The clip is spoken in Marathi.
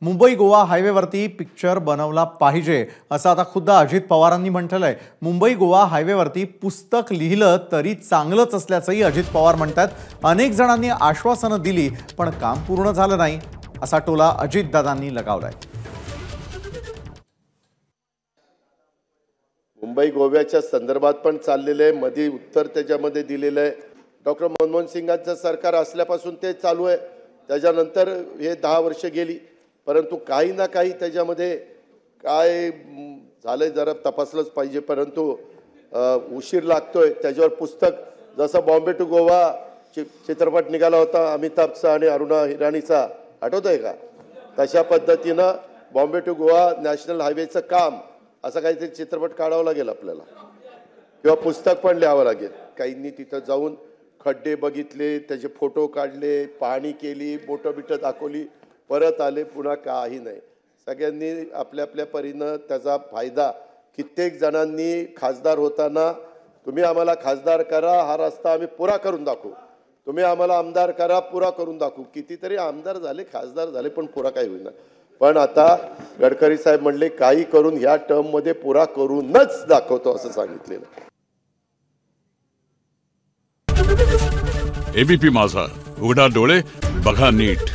मुंबई गोवा हायवेवरती पिक्चर बनवला पाहिजे असं आता खुद्द अजित पवारांनी म्हटलंय। मुंबई गोवा हायवेवरती पुस्तक लिहिलं तरी चांगलंच असल्याचंही अजित पवार म्हणतात। अनेक जणांनी आश्वासनं दिली पण काम पूर्ण झालं नाही असा टोला अजितदादांनी लगावलाय। मुंबई गोव्याच्या संदर्भात पण चाललेले आहे, मध्ये उत्तर त्याच्यामध्ये दिलेलं आहे। डॉक्टर मनमोहन सिंगांचं सरकार असल्यापासून ते चालू आहे, त्याच्यानंतर हे 10 वर्ष गेली, परंतु काही ना काही त्याच्यामध्ये काय झालंय जरा तपासलंच पाहिजे। परंतु उशीर लागतोय त्याच्यावर पुस्तक, जसं बॉम्बे टू गोवा चित्रपट निघाला होता अमिताभचा आणि अरुणा हिराणीचा, आठवतंय का? तशा पद्धतीनं बॉम्बे टू गोवा नॅशनल हायवेचं काम असं काहीतरी चित्रपट काढावं लागेल आपल्याला, किंवा पुस्तक पण लिहावं लागेल। काहींनी तिथं जाऊन खड्डे बघितले, त्याचे फोटो काढले, पाहणी केली, बोटं बिटं दाखवली, परत आले, पुन्हा काही नाही। सगळ्यांनी आपल्या आपल्या परीनं त्याचा फायदा, कित्येक जणांनी खासदार होताना तुम्ही आम्हाला खासदार करा, हा रस्ता आम्ही पुरा करून दाखवू, तुम्ही आम्हाला आमदार करा, पुरा करून दाखवू। कितीतरी आमदार झाले, खासदार झाले, पण पुरा काही होईना। पण आता गडकरी साहेब म्हणले काही करून ह्या टर्ममध्ये पुरा करूनच दाखवतो असं सांगितलेलं। एबीपी माझा, उघडा डोळे बघा नीट।